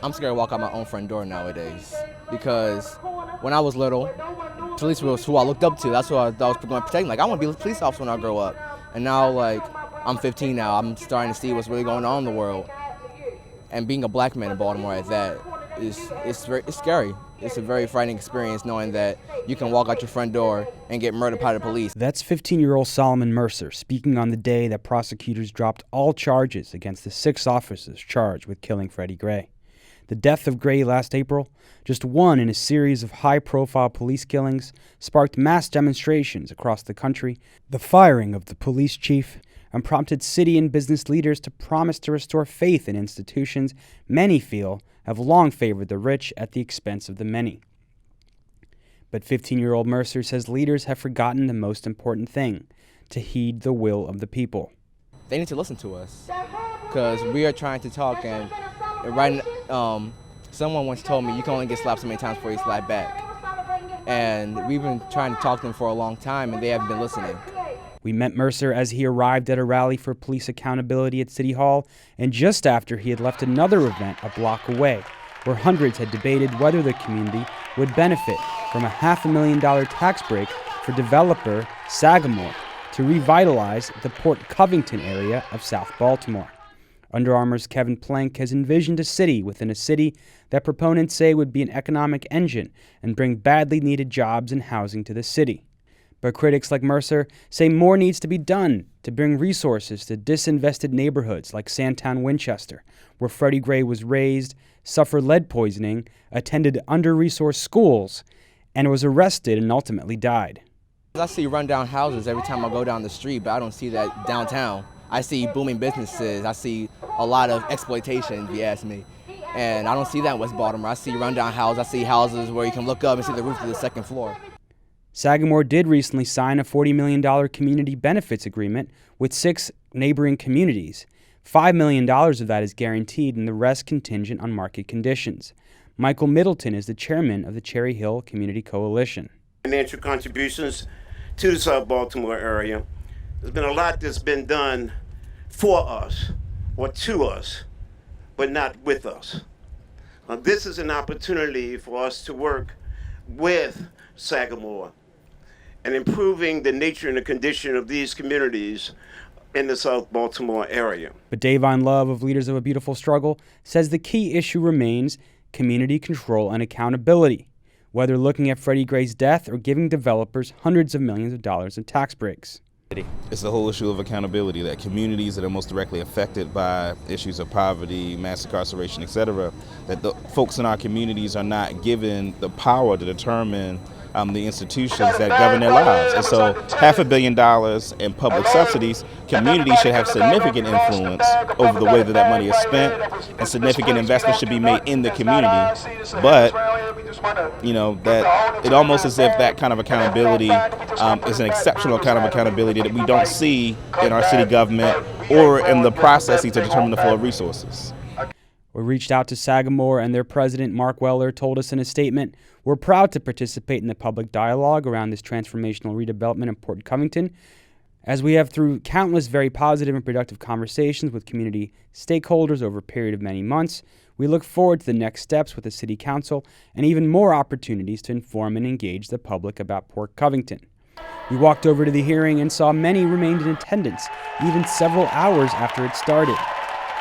I'm scared to walk out my own front door nowadays because when I was little, police was who I looked up to. That's who I was going to protect. Like, I want to be a police officer when I grow up. And now, like, I'm 15 now. I'm starting to see what's really going on in the world. And being a black man in Baltimore at that it's scary. It's a very frightening experience knowing that you can walk out your front door and get murdered by the police. That's 15-year-old Solomon Mercer speaking on the day that prosecutors dropped all charges against the 6 officers charged with killing Freddie Gray. The death of Gray last April, just one in a series of high-profile police killings, sparked mass demonstrations across the country, the firing of the police chief, and prompted city and business leaders to promise to restore faith in institutions many feel have long favored the rich at the expense of the many. But 15-year-old Mercer says leaders have forgotten the most important thing, to heed the will of the people. They need to listen to us because we are trying to talk, and someone once told me you can only get slapped so many times before you slap back. And we've been trying to talk to them for a long time, and they haven't been listening. We met Mercer as he arrived at a rally for police accountability at City Hall, and just after he had left another event a block away, where hundreds had debated whether the community would benefit from a $500,000 tax break for developer Sagamore to revitalize the Port Covington area of South Baltimore. Under Armour's Kevin Plank has envisioned a city within a city that proponents say would be an economic engine and bring badly needed jobs and housing to the city. But critics like Mercer say more needs to be done to bring resources to disinvested neighborhoods like Sandtown, Winchester, where Freddie Gray was raised, suffered lead poisoning, attended under-resourced schools, and was arrested and ultimately died. I see rundown houses every time I go down the street, but I don't see that downtown. I see booming businesses. I see a lot of exploitation, if you ask me. And I don't see that in West Baltimore. I see rundown houses. I see houses where you can look up and see the roof of the second floor. Sagamore did recently sign a $40 million community benefits agreement with 6 neighboring communities. $5 million of that is guaranteed and the rest contingent on market conditions. Michael Middleton is the chairman of the Cherry Hill Community Coalition. Financial contributions to the South Baltimore area. There's been a lot that's been done for us or to us, but not with us. This is an opportunity for us to work with Sagamore and improving the nature and the condition of these communities in the South Baltimore area. But Davon Love of Leaders of a Beautiful Struggle says the key issue remains community control and accountability, whether looking at Freddie Gray's death or giving developers hundreds of millions of dollars in tax breaks. It's the whole issue of accountability, that communities that are most directly affected by issues of poverty, mass incarceration, etc., that the folks in our communities are not given the power to determine the institutions that govern their lives. And so $500 million in public subsidies, communities should have significant influence over the way that money is spent, and significant investment should be made in the community. But, you know, that it almost as if that kind of accountability is an exceptional kind of accountability that we don't see in our city government or in the processes to determine the flow of resources. We reached out to Sagamore, and their president, Mark Weller, told us in a statement, "We're proud to participate in the public dialogue around this transformational redevelopment in Port Covington, as we have through countless very positive and productive conversations with community stakeholders over a period of many months. We look forward to the next steps with the City Council and even more opportunities to inform and engage the public about Port Covington." We walked over to the hearing and saw many remained in attendance, even several hours after it started.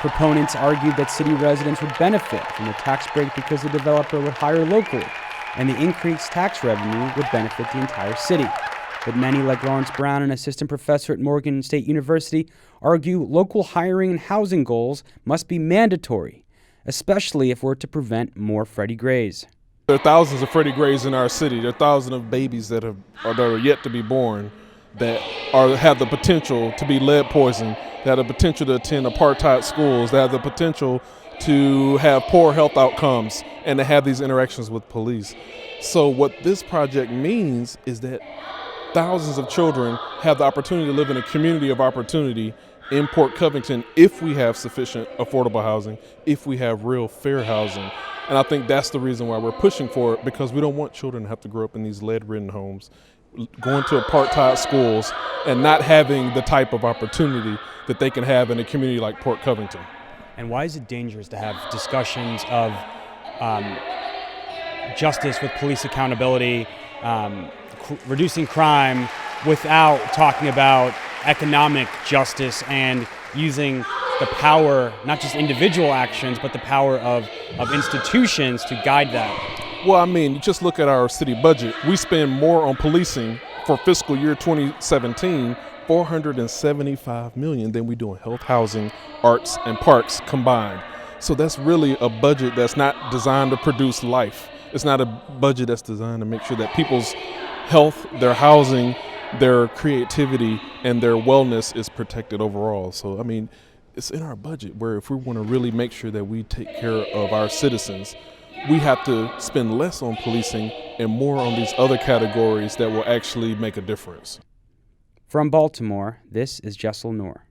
Proponents argued that city residents would benefit from the tax break because the developer would hire locally, and the increased tax revenue would benefit the entire city. But many, like Lawrence Brown, an assistant professor at Morgan State University, argue local hiring and housing goals must be mandatory, especially if we're to prevent more Freddie Grays. There are thousands of Freddie Grays in our city. There are thousands of babies that are yet to be born that have the potential to be lead poisoned, that have the potential to attend apartheid schools, that have the potential to have poor health outcomes, and to have these interactions with police. So what this project means is that thousands of children have the opportunity to live in a community of opportunity in Port Covington if we have sufficient affordable housing, if we have real fair housing. And I think that's the reason why we're pushing for it, because we don't want children to have to grow up in these lead-ridden homes, going to apartheid schools, and not having the type of opportunity that they can have in a community like Port Covington. And why is it dangerous to have discussions of justice with police accountability, reducing crime, without talking about economic justice and using the power, not just individual actions, but the power of institutions to guide that? Well, I mean, just look at our city budget. We spend more on policing for fiscal year 2017, $475 million, than we do in health, housing, arts, and parks combined. So that's really a budget that's not designed to produce life. It's not a budget that's designed to make sure that people's health, their housing, their creativity, and their wellness is protected overall. So, I mean, it's in our budget where if we want to really make sure that we take care of our citizens, we have to spend less on policing and more on these other categories that will actually make a difference. From Baltimore, this is Jessel Noor.